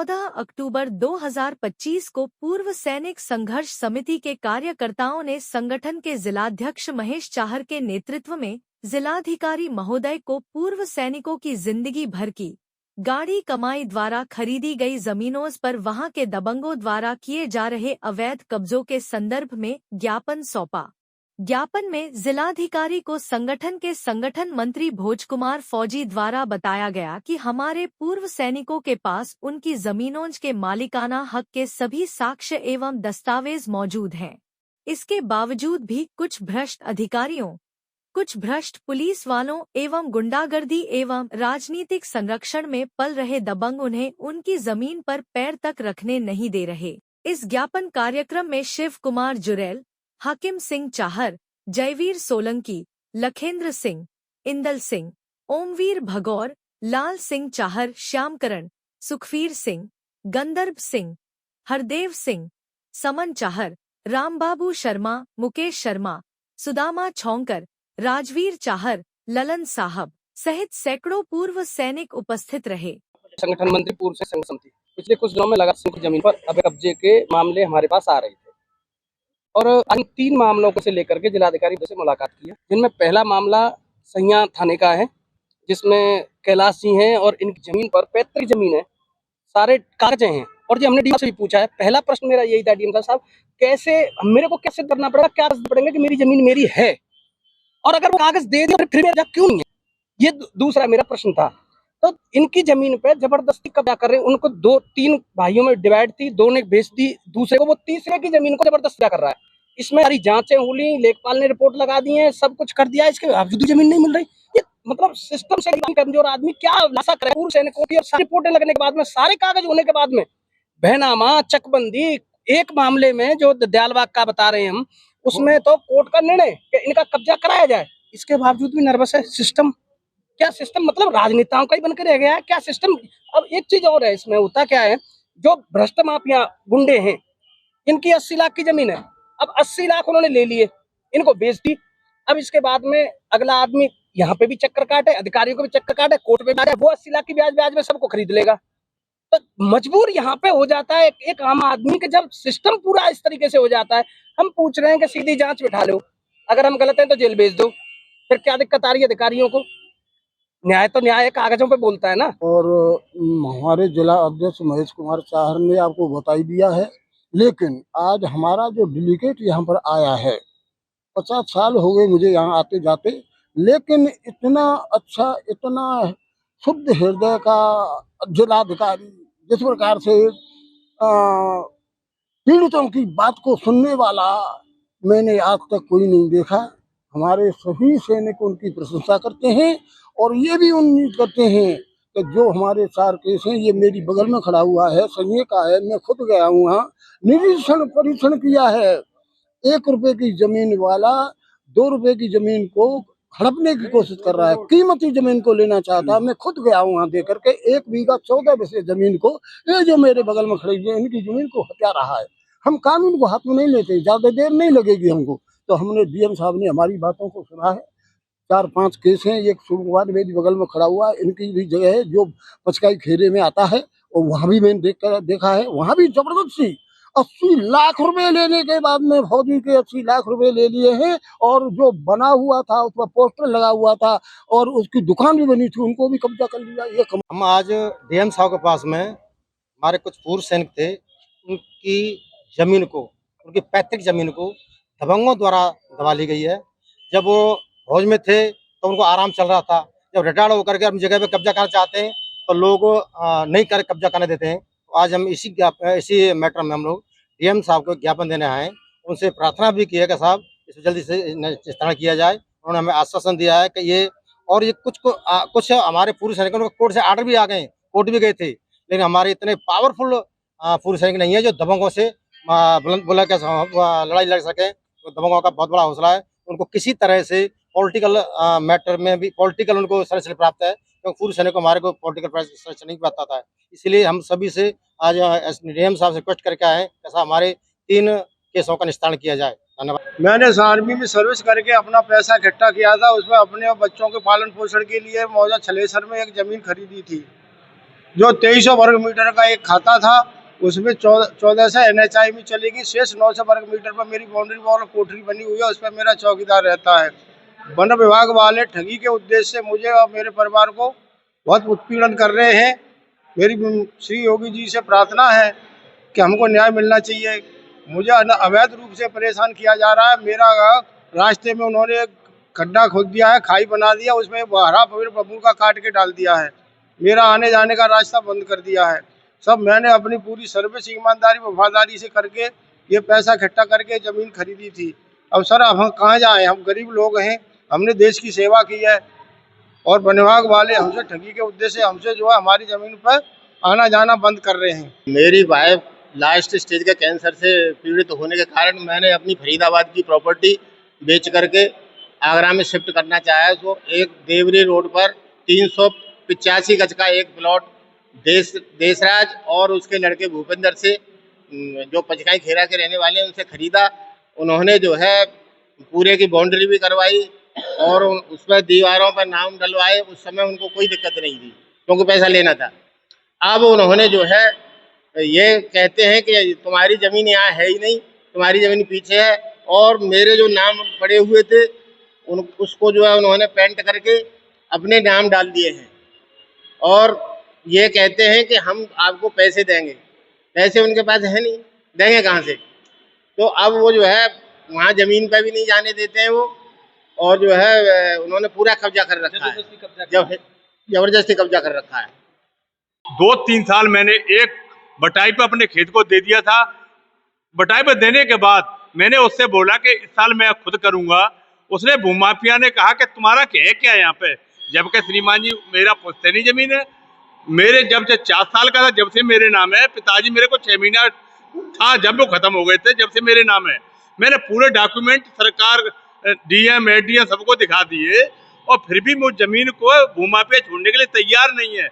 14 अक्टूबर 2025 को पूर्व सैनिक संघर्ष समिति के कार्यकर्ताओं ने संगठन के जिलाध्यक्ष महेश चाहर के नेतृत्व में जिलाधिकारी महोदय को पूर्व सैनिकों की जिंदगी भर की गाड़ी कमाई द्वारा खरीदी गई जमीनों पर वहां के दबंगों द्वारा किए जा रहे अवैध कब्जों के संदर्भ में ज्ञापन सौंपा। ज्ञापन में जिलाधिकारी को संगठन के संगठन मंत्री भोजकुमार फौजी द्वारा बताया गया कि हमारे पूर्व सैनिकों के पास उनकी जमीनों के मालिकाना हक के सभी साक्ष्य एवं दस्तावेज मौजूद हैं। इसके बावजूद भी कुछ भ्रष्ट अधिकारियों, कुछ भ्रष्ट पुलिस वालों एवं गुंडागर्दी एवं राजनीतिक संरक्षण में पल रहे दबंग उन्हें उनकी जमीन पर पैर तक रखने नहीं दे रहे। इस ज्ञापन कार्यक्रम में शिव कुमार जुरैल, हाकिम सिंह चाहर, जयवीर सोलंकी, लखेंद्र सिंह, इंदल सिंह, ओमवीर भगौर, लाल सिंह चाहर, श्यामकरण, सुखवीर सिंह, गंदर्भ सिंह, हरदेव सिंह, समन चाहर, रामबाबू शर्मा, मुकेश शर्मा, सुदामा छौंकर, राजवीर चाहर, ललन साहब सहित सैकड़ों पूर्व सैनिक उपस्थित रहे। संगठन मंत्री पूर्व से संघ समिति पिछले कुछ दिनों में लगातार जमीन पर अवैध कब्जे के मामले हमारे पास आ रहे थे और इन 3 मामलों को से लेकर के जिलाधिकारी से मुलाकात की है, जिनमें पहला मामला सैया थाने का है, जिसमें कैलाश जी हैं और इनकी जमीन पर पैतृक जमीन है, सारे कागज हैं। और जो हमने डीएम से भी पूछा है, पहला प्रश्न मेरा यही था डीएम साहब, कैसे मेरे को कैसे करना पड़ेगा, क्या पड़ेगा कि मेरी जमीन मेरी है, और अगर वो कागज दे दे फिर मेरा क्यों नहीं है, ये दूसरा मेरा प्रश्न था। तो इनकी जमीन पे जबरदस्ती कब्जा कर रहे हैं, उनको 2-3 भाइयों में डिवाइड थी, 2 ने बेच दी दूसरे को, वो तीसरे की जमीन को जबरदस्ती कर रहा है। इसमें सारी जांचें हुई, लेखपाल ने रिपोर्ट लगा दी है, सब कुछ कर दिया, इसके बावजूद जमीन नहीं मिल रही। ये मतलब सिस्टम से कमजोर आदमी क्या लाशा करे पूर्व सैनिकों की, और सारी रिपोर्टें लगने के बाद में, सारे कागज होने के बाद में बहनामा चकबंदी, एक मामले में जो दयालबाग का बता रहे हैं हम, उसमें तो कोर्ट का निर्णय कि इनका कब्जा कराया जाए, इसके बावजूद भी नर्वस है। सिस्टम क्या, सिस्टम मतलब राजनेताओं का ही बनकर रह गया है क्या सिस्टम? अब एक चीज और है, इसमें होता क्या है, जो भ्रष्ट माफिया गुंडे हैं, इनकी 80 लाख की जमीन है, अब 80 लाख उन्होंने ले लिए, इनको बेच दी। अब इसके बाद में अगला आदमी यहाँ पे भी चक्कर काटे, अधिकारियों को भी चक्कर काटे, कोर्ट में जाए, वो 80 लाख की ब्याज में सबको खरीद लेगा। तो मजबूर यहाँ पे हो जाता है एक आम आदमी के, जब सिस्टम पूरा इस तरीके से हो जाता है। हम पूछ रहे हैं कि सीधी जांच बिठा लो, अगर हम गलत हैं तो जेल भेज दो, फिर क्या दिक्कत आ रही है अधिकारियों को? न्याय तो न्याय कागजों पे बोलता है ना। और हमारे जिला अध्यक्ष महेश कुमार चाहर ने आपको बता ही दिया है, लेकिन आज हमारा जो डेलीगेट यहाँ पर आया है, 50 साल हो गए मुझे यहाँ आते जाते, लेकिन इतना अच्छा, इतना शुद्ध हृदय का जिलाधिकारी, जिस प्रकार से पीड़ितों की बात को सुनने वाला मैंने आज तक कोई नहीं देखा। हमारे सभी सैनिक उनकी प्रशंसा करते हैं और ये भी उम्मीद करते हैं कि जो हमारे 4 केस हैं, ये मेरी बगल में खड़ा हुआ है, संजय का है, मैं खुद गया हूँ वहाँ, निरीक्षण परीक्षण किया है। 1 रुपए की जमीन वाला 2 रुपए की जमीन को हड़पने की कोशिश कर रहा है, कीमती जमीन को लेना चाहता है। मैं खुद गया हूँ वहाँ दे करके 1 बीघा 14 पैसे जमीन को, ये जो मेरे बगल में खड़ी है, इनकी जमीन को हत्या रहा है। हम कानून को हाथ में नहीं लेते, ज्यादा देर नहीं लगेगी हमको। तो हमने डीएम साहब ने हमारी बातों को सुना है। 4-5 केस हैं, एक सोमवार मेरी बगल में खड़ा हुआ है, इनकी भी जगह है जो पचकाई खेरे में आता है, और वहाँ भी मैंने देखा है, वहाँ भी जबरदस्ती 80 लाख रुपए लेने के बाद में फौजी के 80 लाख रुपए ले लिए हैं, और जो बना हुआ था उस पर पोस्टर लगा हुआ था और उसकी दुकान भी बनी थी, उनको भी कब्जा कर लिया। ये हम आज डीएम साहब के पास में, हमारे कुछ पूर्व सैनिक थे, उनकी जमीन को, उनकी पैतृक जमीन को दबंगों द्वारा दबा ली गई है। जब वो फौज में थे तो उनको आराम चल रहा था, जब रिटायर्ड होकर के अपनी जगह पे कब्जा करना चाहते हैं तो लोग नहीं कर कब्जा करने देते हैं। तो आज हम इसी मैटर में हम लोग डीएम साहब को ज्ञापन देने आए, उनसे प्रार्थना भी की है कि साहब इसे जल्दी से निस्तारण किया जाए। उन्होंने हमें आश्वासन दिया है कि ये, और ये कुछ हमारे पूर्व सैनिकों को कोर्ट से आर्डर भी आ गए, कोर्ट भी गए थे, लेकिन हमारे इतने पावरफुल पूर्व सैनिक नहीं है जो दबंगों से बुलंद बुला के लड़ाई लड़ सके। तो दबंगों का बहुत बड़ा हौसला है, उनको किसी तरह से पॉलिटिकल मैटर में भी पॉलिटिकल उनको संरक्षण प्राप्त है, क्योंकि पूर्व सैनिक को हमारे को पॉलिटिकल संरक्षण नहीं प्राप्त आता है। इसलिए हम सभी से आज डीएम साहब से रिक्वेस्ट करके आए, ऐसा हमारे 3 केसों का निस्तारण किया जाए। धन्यवाद। मैंने आर्मी में सर्विस करके अपना पैसा इकट्ठा किया था, उसमें अपने और बच्चों के पालन पोषण के लिए मौजा छलेसर में एक जमीन खरीदी थी। जो 2300 वर्ग मीटर का एक खाता था, उसमें 14 से NHI में चलेगी। शेष 900 वर्ग मीटर पर मेरी बाउंड्री वॉल कोठरी बनी हुई है, उस पर मेरा चौकीदार रहता है। वन विभाग वाले ठगी के उद्देश्य से मुझे और मेरे परिवार को बहुत उत्पीड़न कर रहे हैं। मेरी श्री योगी जी से प्रार्थना है कि हमको न्याय मिलना चाहिए। मुझे अवैध रूप से परेशान किया जा रहा है। मेरा रास्ते में उन्होंने खड्डा खोद दिया है, खाई बना दिया, उसमें हरा पेड़ बबूल का काट के डाल दिया है। मेरा आने जाने का रास्ता बंद कर दिया है। सब मैंने अपनी पूरी सर्विस ईमानदारी वफादारी से करके ये पैसा इकट्ठा करके ज़मीन खरीदी थी। अब सर अब हम कहाँ जाएँ? हम गरीब लोग हैं, हमने देश की सेवा की है और वन विभाग वाले हमसे ठगी के उद्देश्य से हमसे जो है हमारी ज़मीन पर आना जाना बंद कर रहे हैं। मेरी वाइफ लास्ट स्टेज के कैंसर से पीड़ित होने के कारण मैंने अपनी फरीदाबाद की प्रॉपर्टी बेच करके आगरा में शिफ्ट करना चाहा है। तो एक देवरी रोड पर 385 गज का एक प्लॉट देशराज और उसके लड़के भूपेंद्र से, जो पचकाई खेरा के रहने वाले हैं, उनसे खरीदा। उन्होंने जो है पूरे की बाउंड्री भी करवाई और उस पर दीवारों पर नाम डलवाए। उस समय उनको कोई दिक्कत नहीं थी क्योंकि पैसा लेना था। अब उन्होंने जो है ये कहते हैं कि तुम्हारी ज़मीन यहाँ है ही नहीं, तुम्हारी ज़मीन पीछे है, और मेरे जो नाम पड़े हुए थे उसको जो है उन्होंने पेंट करके अपने नाम डाल दिए हैं और ये कहते हैं कि हम आपको पैसे देंगे। पैसे उनके पास है नहीं, देंगे कहाँ से? तो अब वो जो है वहाँ ज़मीन पे भी नहीं जाने देते हैं वो, और जो है उन्होंने पूरा कब्जा कर रखा है, जबरदस्ती कब्जा कर रखा है। 2-3 साल मैंने एक बटाई पे अपने खेत को दे दिया था। बटाई पे देने के बाद मैंने उससे बोला कि इस साल मैं खुद करूंगा। उसने भूमाफिया ने कहा कि तुम्हारा क्या है यहाँ पे, जबकि श्रीमान जी मेरा पुश्तैनी जमीन है। मेरे जब से 4 साल का था जब से मेरे नाम है। पिताजी मेरे को 6 महीना था जब वो खत्म हो गए थे, जब से मेरे नाम है। मैंने पूरे डॉक्यूमेंट सरकार DM, ADM सबको दिखा दिए और फिर भी मुझ जमीन को भूमाफिया छोड़ने के लिए तैयार नहीं है।